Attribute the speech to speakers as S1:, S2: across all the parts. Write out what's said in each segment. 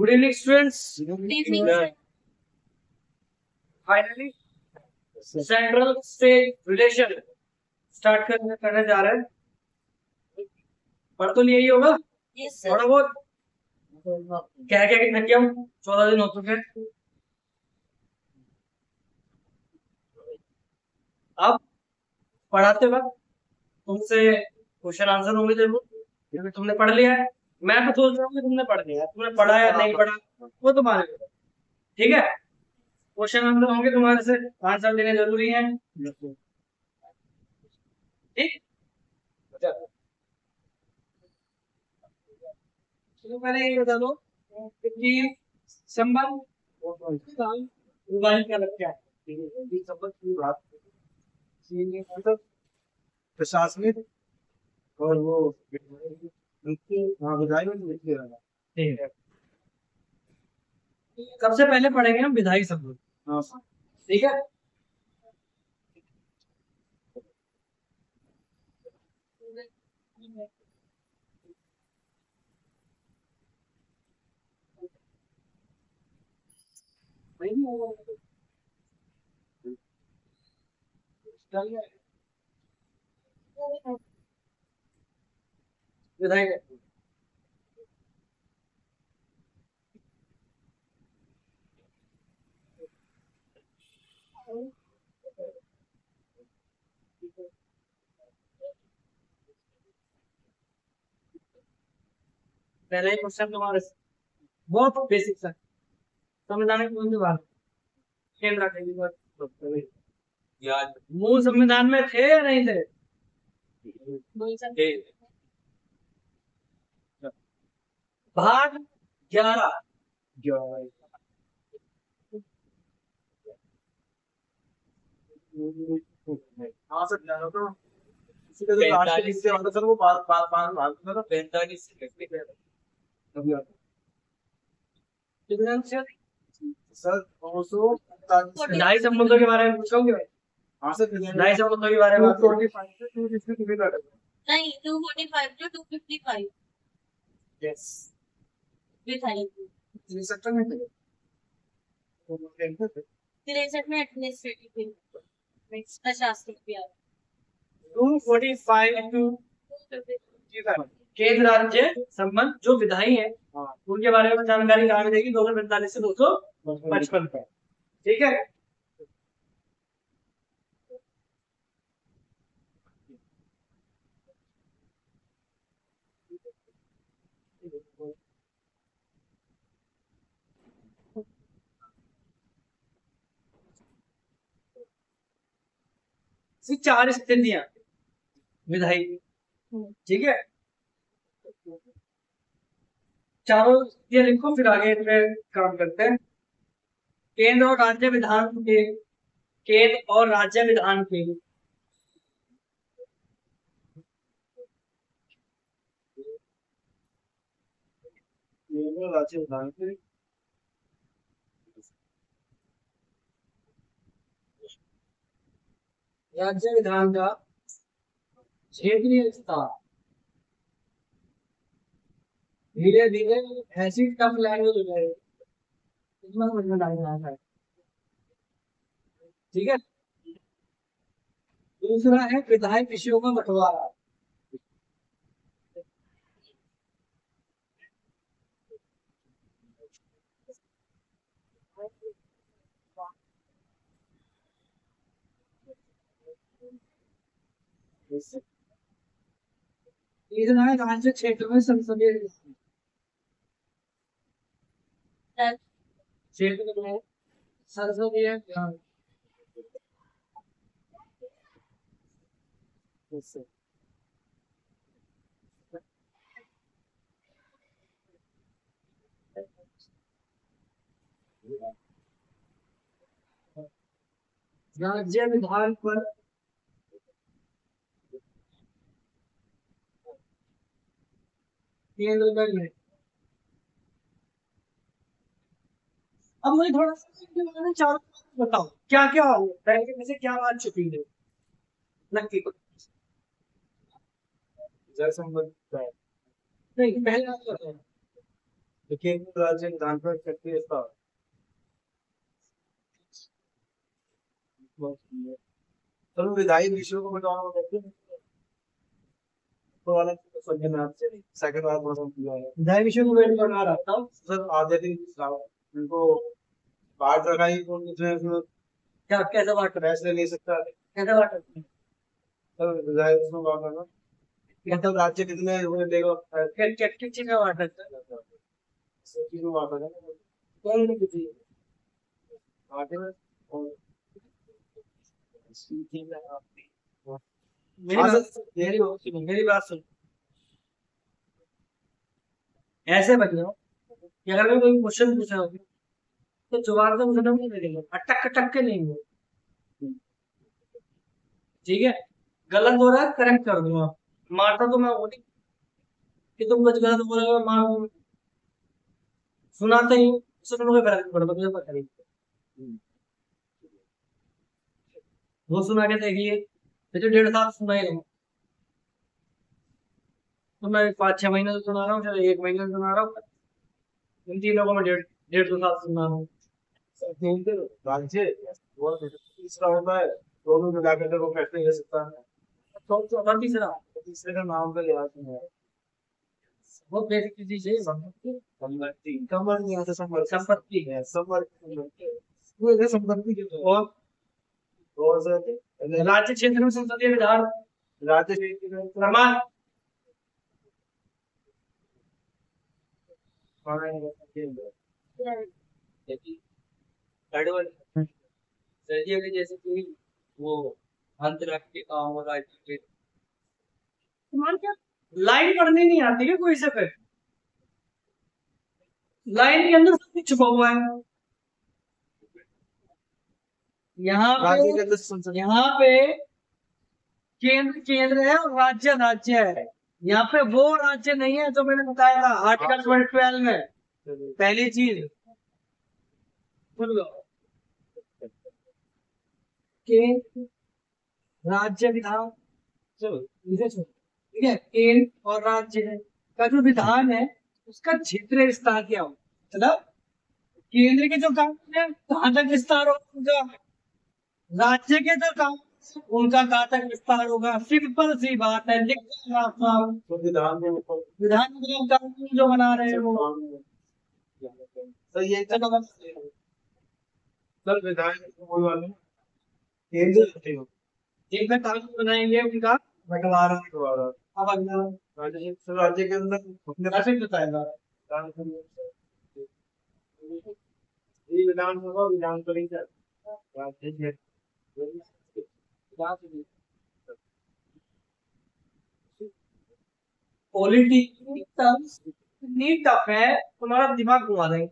S1: Good evening students. Finally central state relation start करने जा रहे हैं। पढ़ तो लिया ही होगा थोड़ा बहुत। क्या क्या थक गया हूँ, 14 दिन हो चुके हैं। अब पढ़ाते वक्त तुमसे क्वेश्चन आंसर होंगे जरूर, क्योंकि तुमने पढ़ लिया है। मैं तो सोच रहा हूँ कि तुमने पढ़ लिया है, तुमने पढ़ा या नहीं पढ़ा वो तुम्हारे ऊपर। ठीक है, क्वेश्चन आंसर होंगे तुम्हारे से, आंसर देने जरूरी है। ठीक, चलो पहले ये बता दो कि संबंध विभाजन क्या लगता है। संबंध की बात मतलब प्रशासनिक और वो विधायी में लिख दे रहा। ठीक है, सबसे पहले पढ़ेंगे हम विधायी शब्द। ठीक है, विधायक पहले क्वेश्चन तुम्हारे बहुत बेसिक है, संविधान की कौन सी बात केंद्र मूल संविधान में थे या नहीं थे? भाग 11 हाँ सर, जानो तो इसी का जो लास्ट के हिस्से वाला सर वो भाग था 45 से सर 200 ढाई संबंधों के बारे में पूछोगे भाई? हाँ सर, ढाई संबंधों के बारे में 245 से 260 के बीच
S2: नहीं 245 to 255
S1: यस
S2: विधायक
S1: 63 में थे।
S2: 63 में एडमिनिस्ट्रेटिव प्रशासनिक विभाग
S1: 245 टू केंद्र राज्य संबंध जो विधायी है उनके बारे में जानकारी कहाँ मिलेगी? 245 से 255 पे। ठीक है, चार स्थितियां विधायी। ठीक है, चारों ये लिखो, फिर आगे इसमें काम करते हैं। केंद्र और राज्य विधान के, केंद्र और राज्य विधान के राज्य विधान के राज्य विधान का क्षेत्रीय विस्तार धीरे धीरे ऐसी टफ लैंग्वेज हो जाएगी, इतना समझ में नहीं आता है। ठीक है, दूसरा है विधायी विषयों का बंटवारा। तीसरा है राज्य क्षेत्र में संसदीय क्षेत्र में संसदीय राज्य विधान पर केंद्र में। अब मुझे थोड़ा सा चार बताओ क्या क्या बैंक में से क्या बात छुपी है नक्की जल संबंध नहीं, पहले आप बताओ
S3: तो केंद्र राज्य विधान पर शक्ति विस्तार। चलो विधायी विषयों को बताओ कैसे तो वाला सेकंड हाफ से सेकंड हाफ में किया है
S1: विधायी विषय को वेट करना रहता हूँ।
S3: सर आधे दिन उनको बांट रखा ही तो उसमें
S1: क्या कैसे बांट रहे
S3: फैसले नहीं सकता
S1: कैसे बांट रहे
S3: सर विधायी उसमें बात करना मतलब राज्य कितने हुए देगा
S1: किस चीज में बांट रहे
S3: चीज में बात करना
S1: कौन नहीं किसी
S3: आगे में और
S1: मेरी बात सुन। ऐसे बच्चों कि अगर मैं कोई क्वेश्चन पूछा होगी तो जवाब तो मुझे नहीं मिलेगा, अटक अटक के नहीं हो। ठीक है, गलत हो रहा है करेक्ट कर दूंगा, मारता तो मैं वो नहीं कि तुम कुछ गलत बोल रहे हो मार दूंगा। सुनाते ही उससे तुम्हें कोई फर्क नहीं पड़ता, मुझे पता नहीं। वो सुना के देखिए तो 1.5 साल सुना ही नहीं, तो मैं 5-6 महीने से सुना रहा हूँ, चलो 1 महीने से सुना रहा हूँ, इन तीनों को मैं 1.5-2 साल से सुना रहा हूँ।
S3: राज्य वो तीसरा होता है दोनों मिला कर वो फैसले ले सकता है
S1: चौथा तीसरा
S3: तीसरे का नाम तो याद नहीं है
S1: वो बेसिक चीज है,
S3: संपत्ति कमर नहीं आता
S1: संपत्ति
S3: है संपत्ति वो है संपत्ति के और सर
S1: राज्य क्षेत्र में संसदीय विधान
S3: राज्य क्षेत्र में
S1: प्रमाण सर्दियों के जैसे कि वो अंतरराष्ट्रीय काम और राज्य क्या लाइन पढ़नी नहीं आती है कोई से पे लाइन के अंदर सब कुछ छुपा हुआ है। यहाँ पे केंद्र केंद्र है और राज्य राज्य है। यहाँ पे वो राज्य नहीं है जो मैंने बताया था आर्टिकल 12 में। पहली चीज सुन लो, केंद्र राज्य विधान, चलो इसे छोड़, ठीक है। केंद्र और राज्य का जो विधान है उसका क्षेत्र विस्तार क्या हो, मतलब केंद्र के जो काम है कहाँ तक विस्तार होगा, राज्य के जो काम उनका कहाँ तक विस्तार होगा। सिंपल सी बात है, लिख दो विधान कानून जो बना रहे हैं वो
S3: सर ये सर विधान कोई वाले केंद्र
S1: एक में कानून बनाएंगे उनका बंटवारा। अब अगला
S3: राज्य के अंदर
S1: कैसे बताएगा
S3: विधान होगा विधान करेंगे
S1: पॉलिटिक्स इतनी टफ है तुम्हारा दिमाग घुमा देंगे।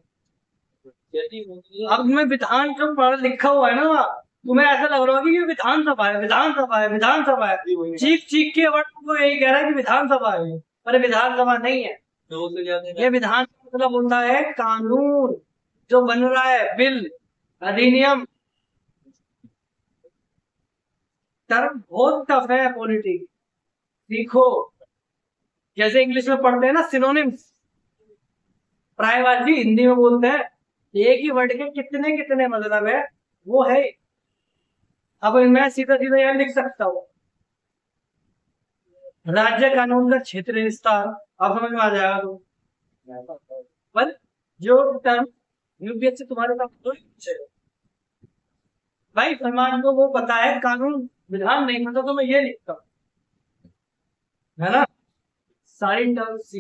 S1: अब तुम्हें विधान जो पढ़ा लिखा हुआ है ना तुम्हें ऐसा लग रहा होगा कि विधानसभा है विधानसभा है विधानसभा है, चीख चीख के वर्ड को यही कह रहा है कि विधानसभा है, पर विधानसभा नहीं है। ये विधान मतलब होता है कानून जो बन रहा है, बिल अधिनियम। टर्म बहुत टफ है पॉलिटिक्स, सीखो। जैसे इंग्लिश में पढ़ते हैं ना सिनोनिम्स, प्रायवाची हिंदी में बोलते हैं, एक ही वर्ड के कितने कितने मतलब है वो है। अब मैं सीधा सीधा यह लिख सकता हूँ राज्य कानून का क्षेत्र विस्तार, अब समझ में आ जाएगा तो। पर जो टर्म यूपीएससी तुम्हारे साथ तो भाई फरमान को वो पता है, कानून विधान नहीं पता तो मैं ये लिखता हूँ, है ना। सारी टर्म्स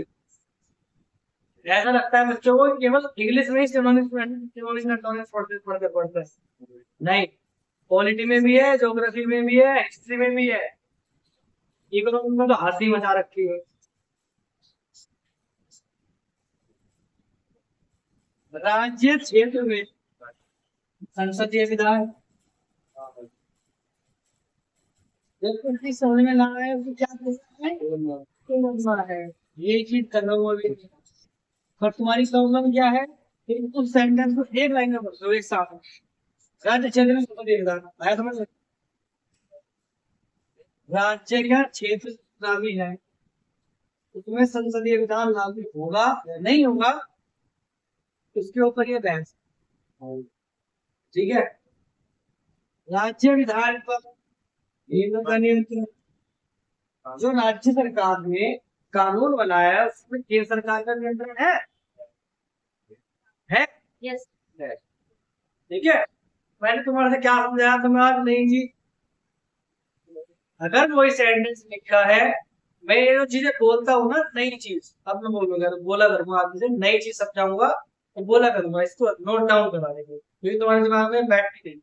S1: ऐसा लगता है बच्चों को केवल इंग्लिश में ही सिनोनिम्स पढ़ते पढ़ते नहीं, पॉलिटी में भी है, ज्योग्राफी में भी है, हिस्ट्री में भी है, इकोनॉमिक्स में तो हंसी मचा रखी है। राज्य क्षेत्र में संसदीय विधान समझ में ना आए तो क्या है, ये चीज करना हुआ भी पर तुम्हारी प्रॉब्लम क्या है कि उस सेंटेंस को एक लाइन में बोलो एक साथ। राज्य क्षेत्र में संसदीय विधान आया समझ में, राज्य का क्षेत्र लागू है तो तुम्हें संसदीय विधान लागू होगा या नहीं होगा उसके ऊपर ये बहस, ठीक है। राज्य विधान पर का नियंत्रण, जो राज्य सरकार ने कानून बनाया है उसमें केंद्र सरकार का नियंत्रण है
S2: यस
S1: ठीक है। मैंने तुम्हारे से क्या समझाया, तुम्हें आज नहीं जी। अगर कोई सेंटेंस लिखा है, मैं ये जो चीजें बोलता हूँ ना, नई चीज अब मैं बोलूंगा, बोला करूंगा आगे से नई चीज समझाऊंगा तो बोला करूंगा, इसको नोट डाउन करा देंगे क्योंकि तुम्हारे दिमाग में बैठ नहीं।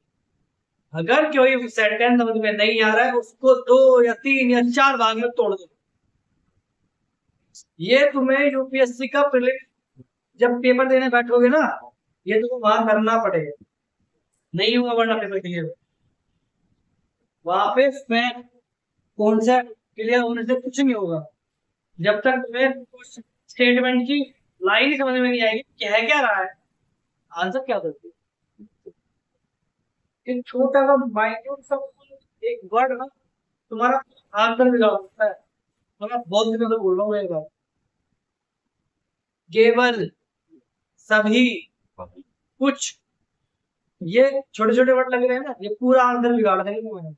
S1: अगर कोई सेंटेंस समझ में नहीं आ रहा है उसको 2 या 3 या 4 भाग में तोड़ दो। ये तुम्हें यूपीएससी का प्रीलिम जब पेपर देने बैठोगे ना, ये तुम्हें वहां करना पड़ेगा, नहीं हुआ वरना पेपर क्लियर। वहां पे फैक्ट कॉन्सेप्ट क्लियर होने से कुछ नहीं होगा जब तक तुम्हें स्टेटमेंट की लाइन ही समझ में नहीं आएगी कह क्या रहा है, आंसर क्या करती है। इन छोटा सा माइन्यूट सा एक वर्ड ना तुम्हारा आंसर बिगाड़ सकता है। तो मैं बहुत दिनों से बोल रहा हूँ ये बात, केवल, सभी, कुछ, ये छोटे छोटे वर्ड लग रहे हैं ना, ये पूरा आंसर बिगाड़ देंगे तुम्हारे,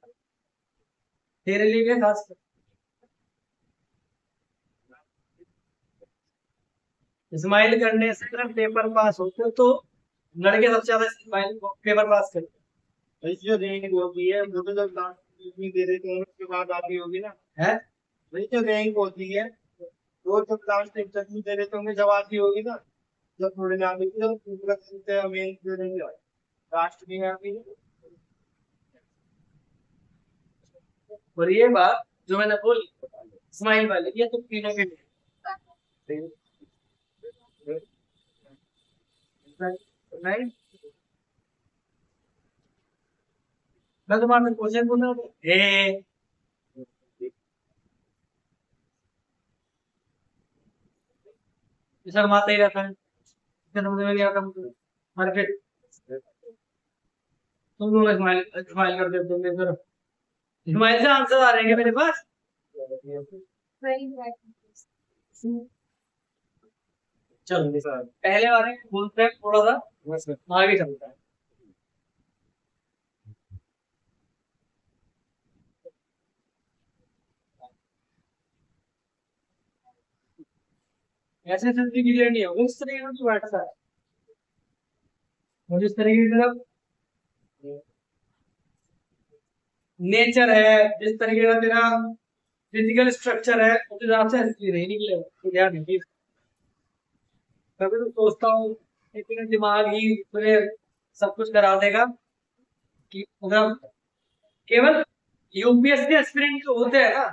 S1: तेरे लिए भी खास कर। स्माइल करने से सिर्फ पेपर पास होते हो तो लड़के सबसे ज्यादा स्माइल पेपर पास करते
S3: जो रैंक होती है वो तो जब लास्ट में दे देते हैं उसके बाद आती होगी ना,
S1: हैं।
S3: वही जो रैंक होती है वो जब लास्ट एग्जाम में दे देते होंगे जब आती होगी ना, जब थोड़े नाम लिखते हैं पूरा करते हैं मेन दे देंगे लास्ट में आती है।
S1: और ये बात जो मैंने बोली स्माइल वाली, ये तो पीने के लिए नहीं। मैं तुम्हारे क्वेश्चन पूछ रहा हूँ, ए शर्माता ही रहता है, समझ में नहीं आता मुझे। मार्केट तुम लोग स्माइल स्माइल कर देते हो फिर स्माइल से आंसर आ रहे हैं मेरे पास। चलो पहले वाले बोलते हैं थोड़ा सा आगे चलता है। ऐसे जल्दी क्लियर नहीं होगा, इस तरीके से बैठता है और इस तरीके से नेचर है, जिस तरीके का तेरा फिजिकल स्ट्रक्चर है उस हिसाब से ऐसे नहीं निकलेगा, तो ध्यान रखिए। कभी तो सोचता हूँ इतने दिमाग ही तुम्हें सब कुछ करा देगा कि मतलब केवल यूपीएससी एस्पिरेंट जो होते हैं ना,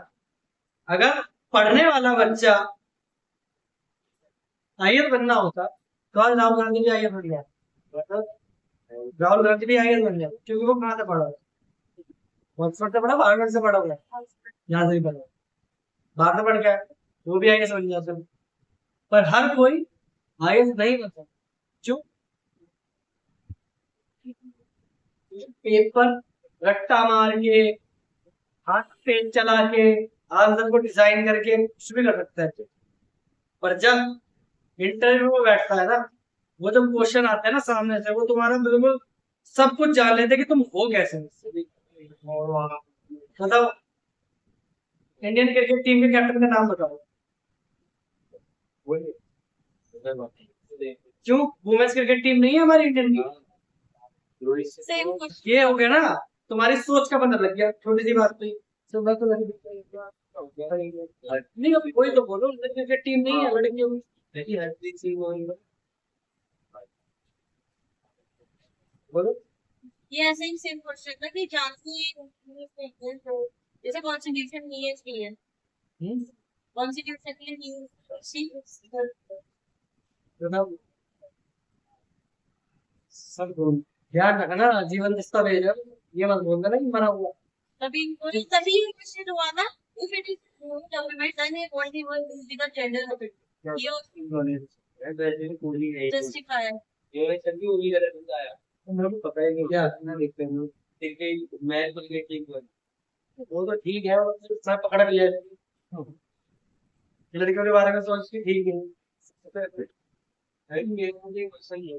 S1: अगर पढ़ने वाला बच्चा आईएएस बनना होता तो आज राहुल गांधी भी आईएएस बन गया, राहुल गांधी भी आईएएस बन गया क्योंकि वो कहाँ से पढ़ा, ऑक्सफोर्ड से पढ़ा, हार्वर्ड से पढ़ा हुआ है, यहाँ से भी पढ़ा, बाहर से पढ़ गया वो भी आईएएस बन जाता। पर हर कोई आईएएस नहीं बनता, क्यों? पेपर रट्टा मार के, हाथ पेन चला के, आंसर को डिजाइन करके कुछ भी कर सकता है। पर जब इंटरव्यू में बैठता है ना, वो जब क्वेश्चन आते हैं ना सामने से, वो तुम्हारा बिल्कुल सब कुछ जान लेते कि तुम हो कैसे। मतलब इंडियन क्रिकेट टीम के कैप्टन का नाम बताओ। क्यों वुमेन्स क्रिकेट टीम नहीं है हमारी इंडियन की?
S2: सेम क्वेश्चन
S1: ये हो गया ना, तुम्हारी सोच का पता लग गया, छोटी सी बात पे तो नहीं, अभी वही तो बोलो, इंडियन क्रिकेट टीम नहीं है लड़कियों की, बोलो।
S2: ये ऐसे ही सेम क्वेश्चन था कि जानती जैसे कॉन्स्टिट्यूशन नहीं है कॉन्स्टिट्यूशन
S1: सब ध्यान रखना, जीवन दस्तावेज है, ये मत बोलना ना कि मरा हुआ।
S2: तभी तभी क्वेश्चन हुआ ना, if it is government then it won't even be the gender of it. ये justify है।
S1: मेरे को पता ही नहीं क्या ना, देखते हैं मैं वो तो ठीक है, मैं पकड़ लिया लड़कियों के बारे में सोच के ठीक है।
S3: सही है।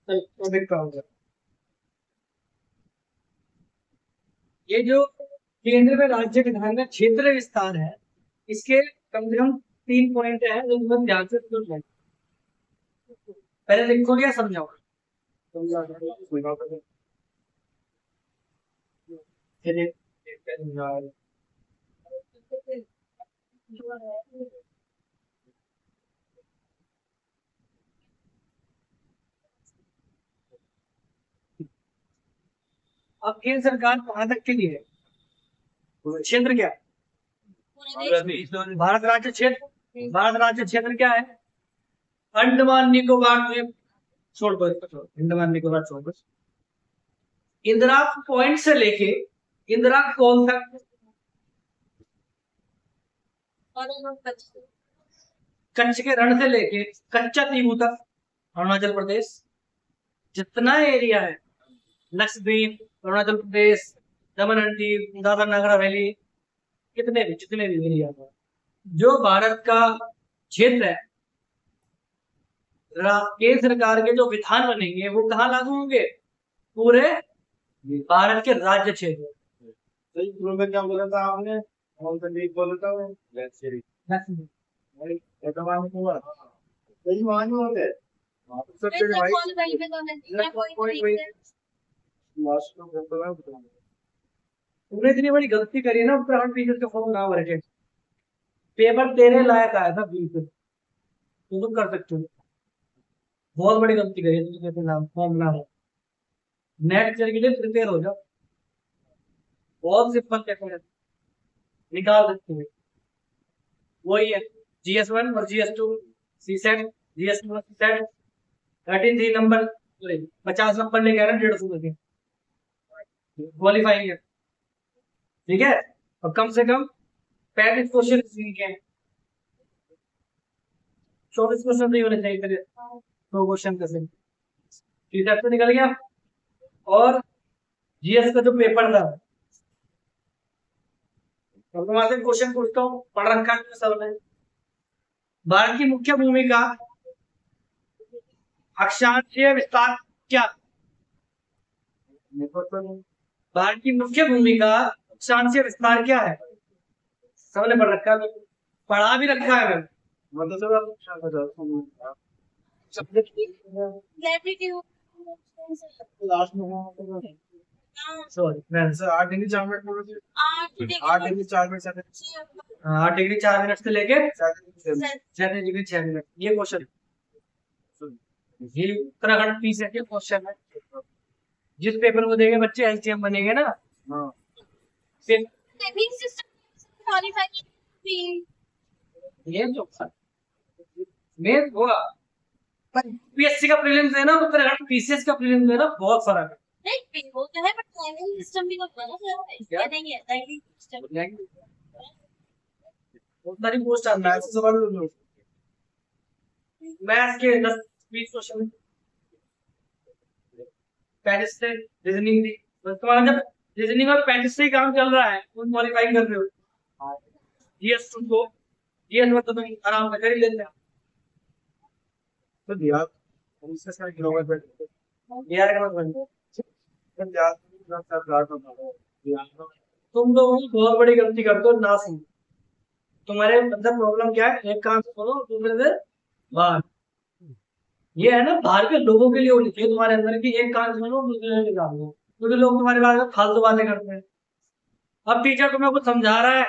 S1: तो देखता हूँ ये जो केंद्र में राज्य के ध्यान में क्षेत्र विस्तार है, इसके कम से कम 3 पॉइंट है जो बहुत ध्यान से सुन लें। पहले लिखो क्या समझाओ। चलिए अब केंद्र सरकार कहाँ तक के लिए है? क्षेत्र क्या है?
S2: पूरे देश
S1: भारत राज्य क्षेत्र, भारत राज्य क्षेत्र क्या है? अंडमान निकोबार द्वीप छोड़ दो इसको, छोड़ अंडमान निकोबार छोड़ दो। इंदिरा पॉइंट से लेके इंदिरा कॉल तक,
S2: और उन्होंने कच्छ
S1: कच्छ के रण से लेके कच्चा तीबू तक अरुणाचल प्रदेश, जितना एरिया है, लक्षद्वीप, अरुणाचल प्रदेश, दमन एंड दीव, दादर नगर हवेली, कितने भी जितने भी एरिया है जो भारत का क्षेत्र है, केंद्र सरकार के जो विधान बनेंगे वो कहाँ लागू होंगे? पूरे भारत के राज्य क्षेत्र।
S3: सही शुरू में क्या बोला था आपने? कौन सा लीग बोला था वो? सही मान होते
S2: फिर तो कॉल वहीं पे तो नहीं कोई
S3: लास्ट में बोलता है बताऊं।
S1: तुमने इतनी बड़ी गलती करी है ना उत्तराखंड टीचर का फॉर्म ना भर के, पेपर तेरे लायक आया था बिल्कुल, तुम कर सकते हो। बहुत बड़ी गलती करी है तुमने, नाम फॉर्म ना हो। नेट के लिए प्रिपेयर हो जाओ, बहुत सिंपल पेपर है, निकाल सकते हो। वही है GS1 और GS2 CSET, GS2 और CSET 33 नंबर 50 नंबर लेके आ रहे हैं 150 के क्वालिफाइंग है, ठीक है। और कम से कम 35 क्वेश्चन के हैं, 24 क्वेश्चन नहीं होने चाहिए तेरे, 2 क्वेश्चन का सिर्फ CSET तो निकल गया। और GS का जो पेपर था, अब वहां से क्वेश्चन पूछता हूँ, पढ़ रखा है सब ने। भारत की मुख्य भूमिका अक्षांशीय विस्तार क्या? भारत की मुख्य भूमिका अक्षांशीय विस्तार क्या है? सबने पढ़ रखा है, पढ़ा भी रखा है
S3: लास्ट में
S1: सॉरी
S3: 8 डिग्री 4 मिनट बोलो थे। 8 डिग्री 4 मिनट
S1: 8 डिग्री 4 मिनट से लेके
S3: 7
S1: 7 डिग्री 6 मिनट, ये क्वेश्चन, ये उत्तराखंड पीसीएस के क्वेश्चन है। जिस पेपर को देंगे बच्चे एसडीएम बनेंगे ना,
S3: हां
S1: फिर
S2: क्वालिफाई
S1: ये जो मेन होगा, पर पीएससी का प्रीलिम्स है ना, उत्तराखंड पीसीएस का प्रीलिम्स है ना, बहुत फर्क है।
S2: नहीं वो तो है बट टाइमिंग सिस्टम भी तो है ना सर, ये नहीं है टाइमिंग सिस्टम।
S1: उतना ही पोस्ट आता है।
S3: मैथ्स से सवाल लो,
S1: मैथ्स के 10-20 क्वेश्चन, 35 से रीजनिंग भी, बस तुम्हारा जब रीजनिंग और 35 से ही काम चल रहा है, तुम क्वालिफाई कर रहे हो। जीएस को जीएस में तो तुम आराम से कर ही लेते हो।
S3: तो दिया हम इसका सारा किलोमीटर पे
S1: यार का मतलब
S3: तुम याद ना सब रात में
S1: तुम लोग बहुत बड़ी गलती करते हो ना सुन। तुम्हारे अंदर प्रॉब्लम क्या है? एक काम सुनो, दूसरे से बाहर। ये है ना, बाहर के लोगों के लिए होनी चाहिए तुम्हारे अंदर की, एक काम सुनो दूसरे से निकाल दो, क्योंकि लोग तुम्हारे बारे में फालतू बातें करते हैं। अब टीचर तुम्हें कुछ समझा रहा है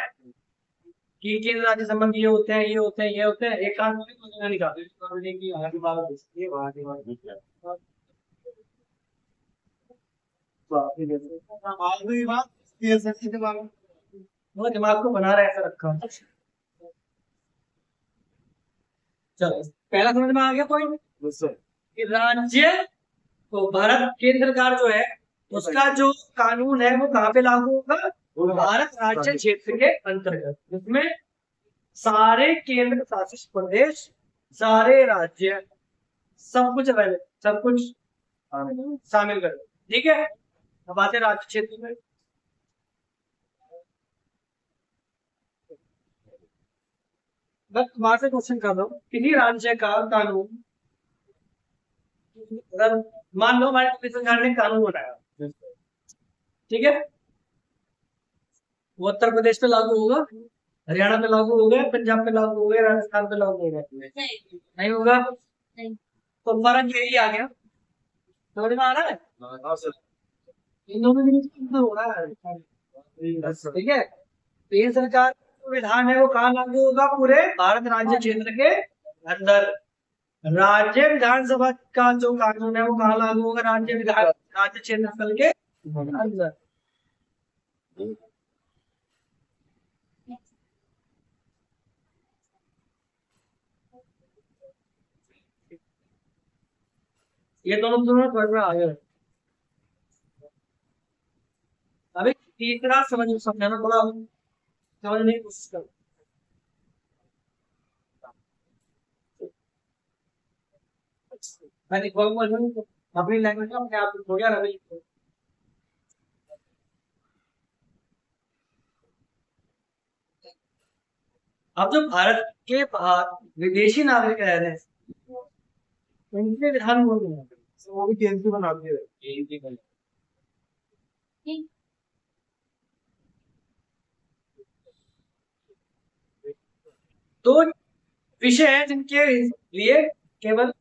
S1: कि केंद्र राज्य संबंध ये होते हैं, ये होते हैं, ये होते हैं, एक काम दूसरे निकाल
S3: आखिरी बात ये सच्ची दिमाग
S1: वो दिमाग को बना रहा है, ऐसा रखा। चलो पहला समझ में आ गया पॉइंट कि राज्य तो भारत केंद्र सरकार जो है उसका जो कानून है वो कहाँ पे लागू होगा? भारत राज्य क्षेत्र के अंतर्गत, जिसमें सारे केंद्र शासित प्रदेश, सारे राज्य, सब कुछ शामिल कर। ठीक है, अब आते हैं राज्य क्षेत्र में। बस तुम्हारे से क्वेश्चन कर रहा हूँ, किसी राज्य का कानून, अगर मान लो हमारे छत्तीसगढ़ सरकार ने कानून बनाया, ठीक है, वो उत्तर प्रदेश पे लागू होगा, हरियाणा पे लागू हो गया, पंजाब पे लागू हो गया, राजस्थान पे लागू हो गया,
S2: नहीं
S1: नहीं होगा,
S2: नहीं
S1: तो फर्क यही आ गया, समझ में आ रहा है,
S3: हाँ सर।
S1: इन दोनों के बीच अंतर हो रहा है, ठीक है। तो ये सरकार का विधान है वो कहाँ लागू होगा, पूरे भारत राज्य क्षेत्र के अंदर। राज्य विधानसभा का जो कानून है वो कहाँ लागू होगा, राज्य क्षेत्र स्थल के अंदर। ये दोनों दोनों समझ में आ गए। अभी तीसरा समझाना थोड़ा समझने की कोशिश करो। मैंने अपनी लैंग्वेज में अपने आप को हो गया रवि। अब जो भारत के बाहर विदेशी नागरिक रह रहे हैं उनके विधान बोल रहे हैं,
S3: वो भी केंद्र बनाते हैं।
S2: ठीक
S1: तो विषय है जिनके लिए केवल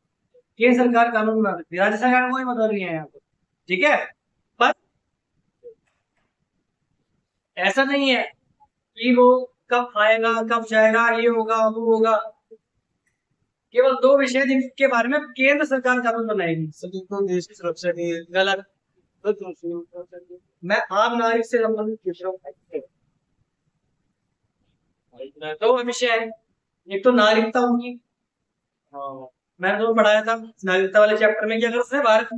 S1: केंद्र सरकार कानून बना सकती है, राज्य सरकार कोई मदद नहीं है यहाँ पर, ठीक है। पर ऐसा नहीं है कि वो कब आएगा कब जाएगा, ये होगा वो होगा, केवल दो विषय जिनके बारे में केंद्र सरकार कानून बनाएगी।
S3: सभी को देश की सुरक्षा के लिए
S1: गलत, मैं आम नागरिक से संबंधित पूछ रहा हूँ। दो विषय है, एक तो नागरिकता होगी, मैंने तो पढ़ाया था नागरिकता वाले चैप्टर में कि अगर उसने भारत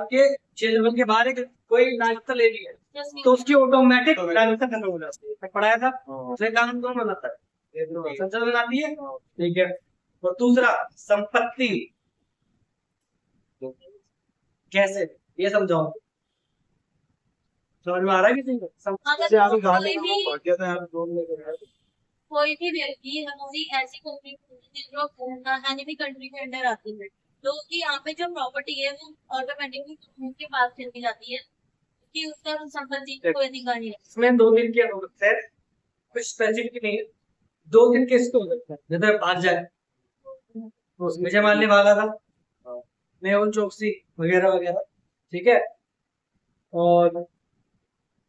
S1: के क्षेत्रफल के बाहर एक कोई नागरिकता ले ली है तो उसकी ऑटोमेटिक नागरिकता खत्म हो जाती है, मैं पढ़ाया था। उसने कानून कौन बनाता है, संसद बनाती है, ठीक है। और दूसरा संपत्ति, कैसे ये समझाओ, समझ में आ रहा है किसी को?
S3: से आगे
S2: अगर
S3: गाने
S2: कोई
S3: का
S2: भी
S3: पढ़ गया था यार, दोनों में कर रहा था।
S2: कोई भी व्यक्ति हमारी ऐसी कंट्री जो एनिमी कंट्री के अंडर आती है, तो उसकी यहाँ पे जो प्रॉपर्टी है वो ऑटोमेटिकली कानून के पास चली जाती है कि उसका संपत्ति का कोई अधिकार नहीं है।
S1: इसमें 2 दिन की जरूरत है, कुछ स्पेसिफिक नहीं है, 2 दिन के इसको हो सकता है, जैसे भाग जाए तो मुझे मारने वाला था, मेहुल चोकसी वगैरह वगैरह, ठीक है। और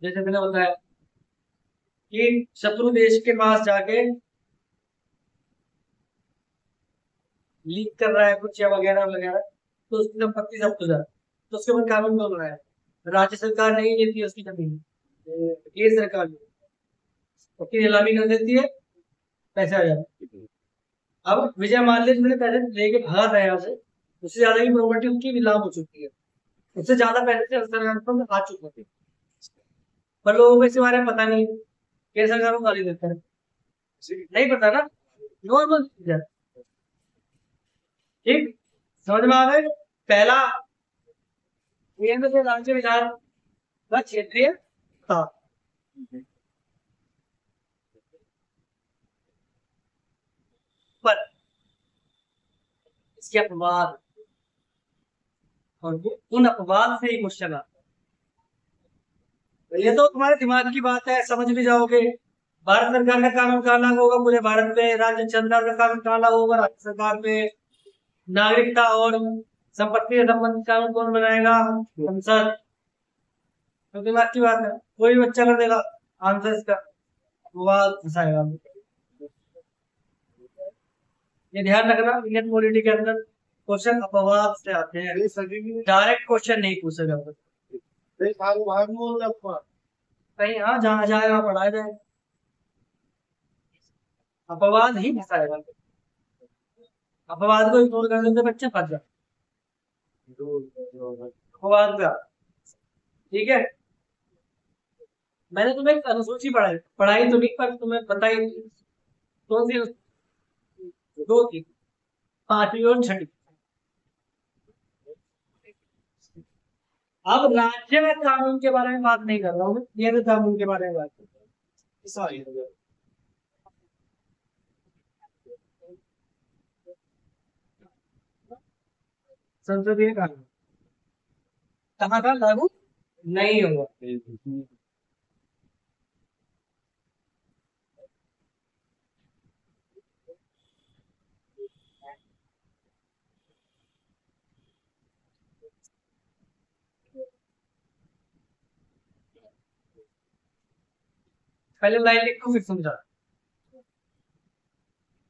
S1: जैसे मैंने बताया कि शत्रु देश के पास जाके लीक कर रहा है कुछ या वगैरह वगैरह, तो उसकी संपत्ति सब कुछ है, तो उसके ऊपर कानून कौन बनाया, राज्य सरकार नहीं देती है उसकी जमीन, ये सरकार उसकी नीलामी कर देती है, पैसे आ जाते हैं। अब विजय माल्या ने पैसे लेके भागा था यहाँ से, उससे ज्यादा की प्रॉपर्टी उसकी नीलाम हो चुकी है, उससे ज्यादा पैसे से सरकार को आ चुके थे, पर लोगों को इसके बारे में पता नहीं, केंद्र सरकार को गाली देता है, नहीं पता ना, नॉर्मल चीज है, ठीक। समझ में आ गए, पहला केंद्र से राज्य विधान का क्षेत्रीय था, पर इसके अपवाद, और वो उन अपवाद से ही क्वेश्चन आता है। ये तो तुम्हारे दिमाग की बात है, समझ भी जाओगे। भारत सरकार का कानून कहाँ लागू होगा, पूरे भारत में राज्य सरकार का कानून कहाँ लागू होगा, राज्य सरकार पे। नागरिकता और संपत्ति से संबंधित कानून कौन बनाएगा, संसद। तो दिमाग की बात है, कोई भी बच्चा कर देगा आंसर इसका, अपवाद फंसाएगा। ये ध्यान रखना, इंडियन पॉलिटी के अंदर क्वेश्चन अपवाद से आते हैं,
S3: ये सभी में
S1: डायरेक्ट क्वेश्चन नहीं पूछा जाता,
S3: ये सारे भाग में हो जाता है।
S1: कहीं हाँ जहाँ जाए वहाँ पढ़ाया जाए, अपवाद ही फंसाएगा, अपवाद को इग्नोर कर देते बच्चे फंस जाते, अपवाद का, ठीक है। मैंने तुम्हें एक अनुसूची पढ़ाई तो नहीं, पर तुम्हें बताई कौन सी, 2 थी, 5वीं और 6वीं। अब राज्य में कानून के बारे में बात नहीं कर रहा हूँ, केंद्र कानून के बारे में बात कर रहा हूँ।
S3: सॉरी,
S1: संसदीय कानून कहाँ का लागू नहीं होगा। पहले लाइन लिखो फिर समझा।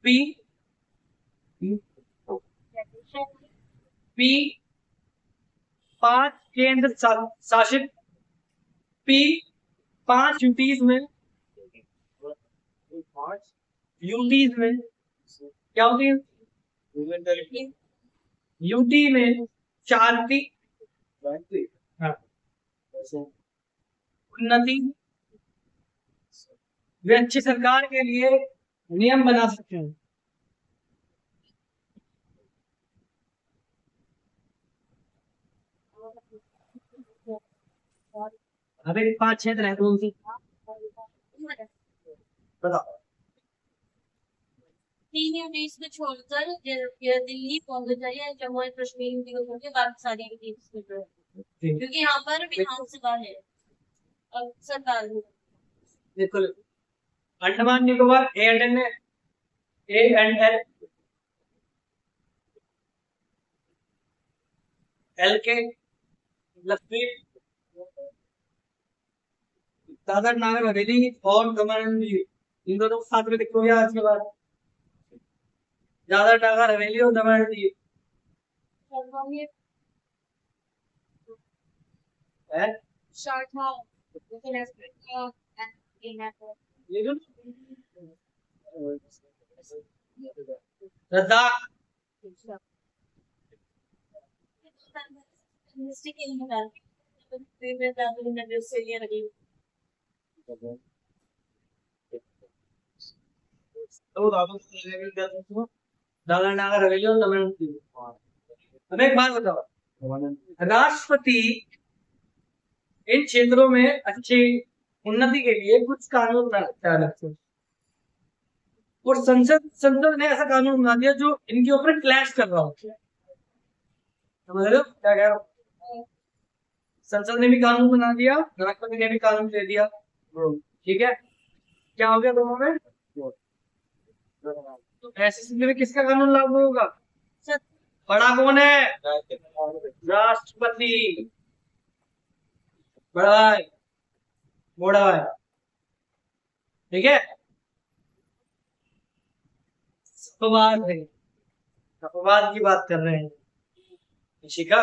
S1: पी पी 5 केंद्र शासित, पी 5 यूटीज में, यूटीज में क्या होती है, यूटी में 4 टी, हाँ, उन्नति, वे अच्छी सरकार के लिए नियम बना सकते हैं। अबे 5 क्षेत्र है कौन सी बताओ।
S2: 3 यूनिट्स को छोड़कर दिल्ली, पौंडीचेरी और जम्मू एंड कश्मीर की बाकी सारी यूनिट्स में जो है, क्योंकि यहाँ पर विधानसभा है और सरकार है।
S1: बिल्कुल। Andaman Nicobar A and L, L के लक्षद्वीप, दादर नागर हवेली और दमन एंड दीव, इन दोनों को साथ में लिखोगे आज के बाद। दादर नागर हवेली और दमन एंड दीव है।
S2: Short how you can expect and in network.
S1: ये जो Ladakh,
S2: Mystic in the favorite level in the Australia again.
S3: तो दादू
S1: दादर नागर हवेली और दमन एंड दीव। अब एक बात बताओ, राष्ट्रपति इन क्षेत्रों में अच्छी उन्नति के लिए कुछ कानून बनाता है अलग से, और संसद ने ऐसा कानून बना दिया जो इनके ऊपर क्लैश कर रहा हो। समझ रहे हो क्या कह रहा हूं? संसद ने भी कानून बना दिया, राष्ट्रपति ने भी कानून दे दिया, ठीक है। क्या हो गया दोनों में? तो ऐसी स्थिति में किसका कानून लागू होगा? बड़ा कौन है? राष्ट्रपति। बड़ा है, बड़ा है, ठीक है। अपवाद है, अपवाद की बात कर रहे हैं शिखा।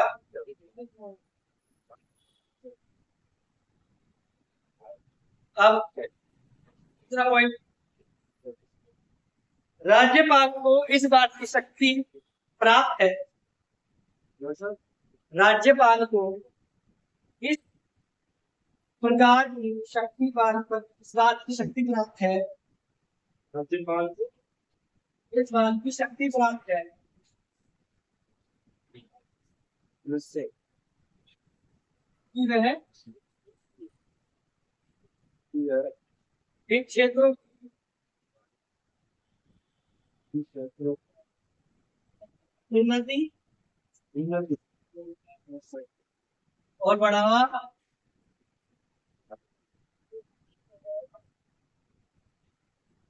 S1: अब दूसरा पॉइंट, राज्यपाल को इस बात की शक्ति प्राप्त है, राज्यपाल को इस प्रकार की शक्ति इस बात की शक्ति प्राप्त है,
S3: राज्यपाल
S1: इस बात की शक्ति प्राप्त है कि वह इन क्षेत्रों उन्नति और बढ़ावा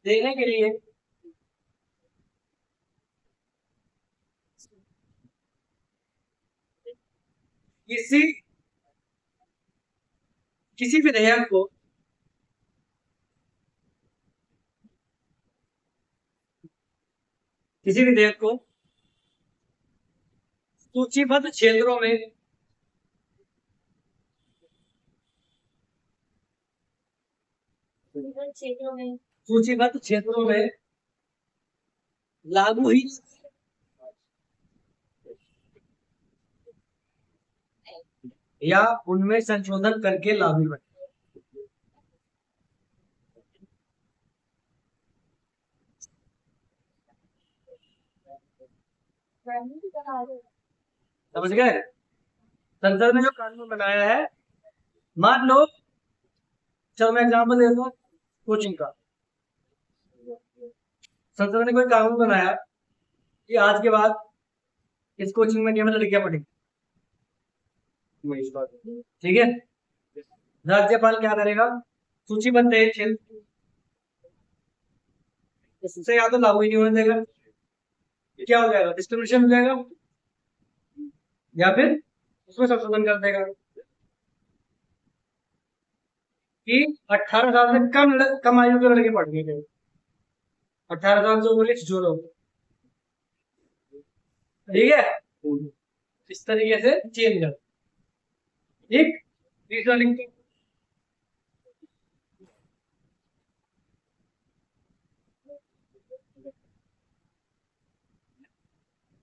S1: देने के लिए किसी विधेयक को सूचीबद्ध क्षेत्रों में सूचीबद्ध क्षेत्रों में लागू ही या उनमें संशोधन करके लागू बने। समझ गए? संसद ने जो कानून बनाया है, मान लो, चलो मैं एग्जाम्पल देता हूँ कोचिंग का। संसद ने कोई कानून बनाया कि आज के बाद इस कोचिंग में केवल लड़कियां पढ़ेंगी, ठीक है। राज्यपाल क्या करेगा, सूचीबद्ध है क्षेत्र, इससे या तो लागू ही नहीं होने देगा, क्या हो जाएगा, डिस्क्रिमिनेशन हो जाएगा, या फिर उसमें संशोधन कर देगा कि 18 साल से कम आयु के लड़के पढ़ने के, 18 साल से बोले जो लोग, ठीक है, इस तरीके से चेंज कर। ठीक, तीसरा लिंक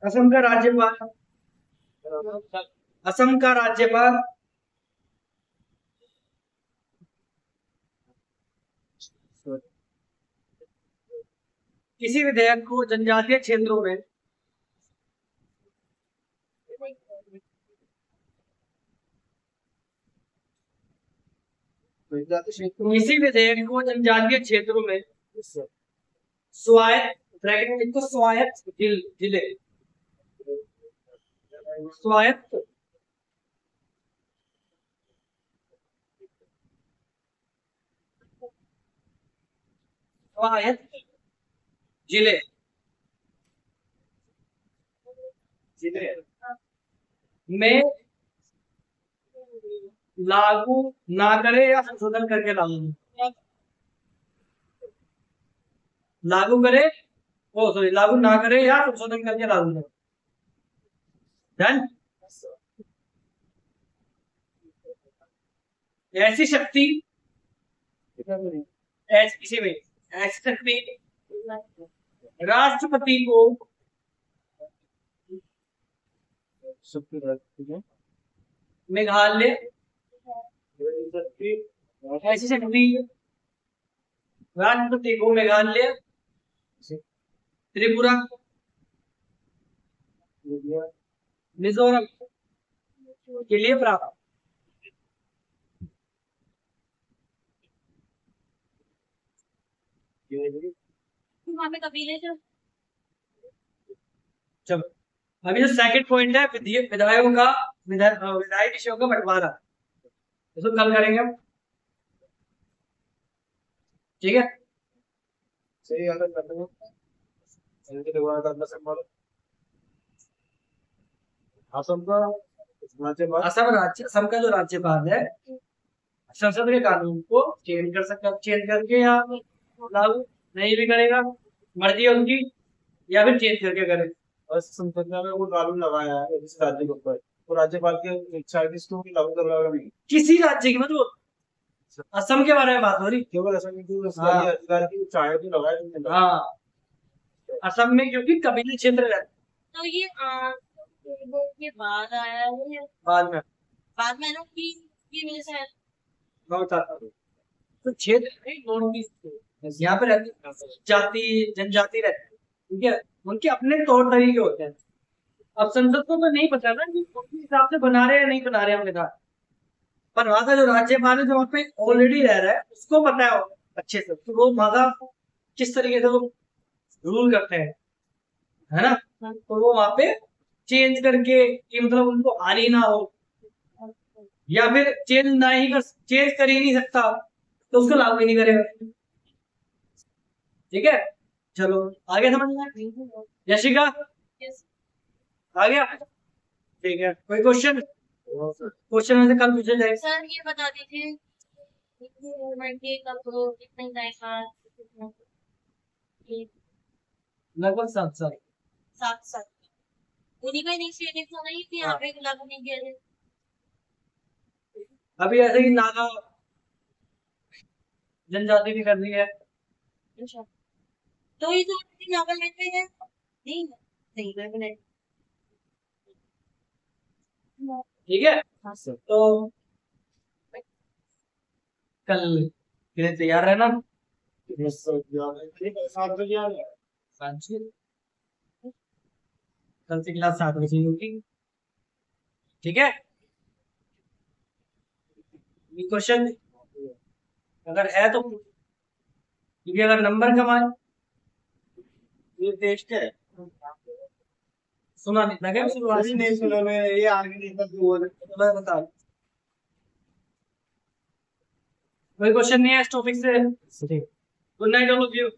S1: असम का राज्यपाल, असम का राज्यपाल किसी विधेयक को जनजातीय क्षेत्रों में किसी विधेयक को जनजातीय क्षेत्रों में स्वायत्त, ब्रैकेट में तो स्वायत्त जिले, स्वायत्त स्वायत्त जिले में लागू ना करे या संशोधन करके लागू करे, ओ सॉरी, लागू ना करे या संशोधन करके लागू करे। डन। ऐसी शक्ति, किसी में ऐसी शक्ति राष्ट्रपति को मेघालय, ऐसी शक्ति राष्ट्रपति को मेघालय, त्रिपुरा, मिजोरम के लिए प्राप्त।
S2: वहाँ पे कबीले जो,
S1: चलो अभी जो सेकंड पॉइंट है, विधायकों का विधायी विषयों का बंटवारा, इसको कल करेंगे हम, ठीक है।
S3: सही याद कर लो, असम का राज्यपाल,
S1: असम का जो राज्यपाल है, संसद के कानून को चेंज कर सकता, चेंज करके या लागू नहीं भी करेगा, मर्जी है उनकी, या फिर चेंज करके करे।
S3: और संसद ने वो कानून लगाया है जिस राज्य के ऊपर, वो राज्यपाल की इच्छा है कि इसको भी लागू करवाएगा नहीं,
S1: किसी राज्य की, मतलब असम के बारे में बात हो रही,
S3: केवल असम की अधिकार की चाहे तो लगाया।
S1: हाँ, असम में क्योंकि कबीले क्षेत्र रहते,
S2: तो ये बाद आया है,
S1: बाद में
S2: ना की वजह से
S1: बहुत तो क्षेत्र यहाँ पे रहती जाति, जनजाति रहती है, ठीक है, उनके अपने तौर तरीके होते हैं। अब संसद को तो नहीं पता ना कि उस हिसाब से बना रहे हैं या नहीं बना रहे हैं, हमने कहा, पर वहां का जो राज्यपाल है जो वहाँ पे ऑलरेडी रह रहा है उसको पता है अच्छे से, तो वो वहां का किस तरीके से वो रूल करते हैं, है ना, तो वो वहां पे चेंज करके कि मतलब उनको हानि ना हो, या फिर चेंज कर ही नहीं सकता तो उसको लागू ही नहीं करेगा। ठीक है, चलो आगे समझ में, यशिका आ गया, ठीक है। कोई क्वेश्चन में से कल पूछे जाए।
S2: सर ये बता दीजिए कितने
S1: लगभग 7 साल।
S2: 7 साल। उन्हीं का इनिशिएटिव था नहीं कि यहाँ पे लागू नहीं किया जाए।
S1: अभी ऐसे ही नागा जनजाति भी करनी है,
S2: अच्छा, तो ये जो नागालैंड में है, नहीं नागालैंड,
S1: ठीक है। तो कल के लिए तैयार रहना,
S3: 7 बजे आ गया,
S1: कल से क्लास 7 बजे होगी, ठीक है। क्वेश्चन अगर है तो, क्योंकि अगर नंबर कमाए,
S3: ये टेस्ट है।
S1: सुना नहीं था क्या शुरुआत
S3: अभी नहीं सुना मैं, ये आगे नहीं था तो
S1: मैं बता, कोई क्वेश्चन नहीं है इस टॉपिक से। Good night all of you.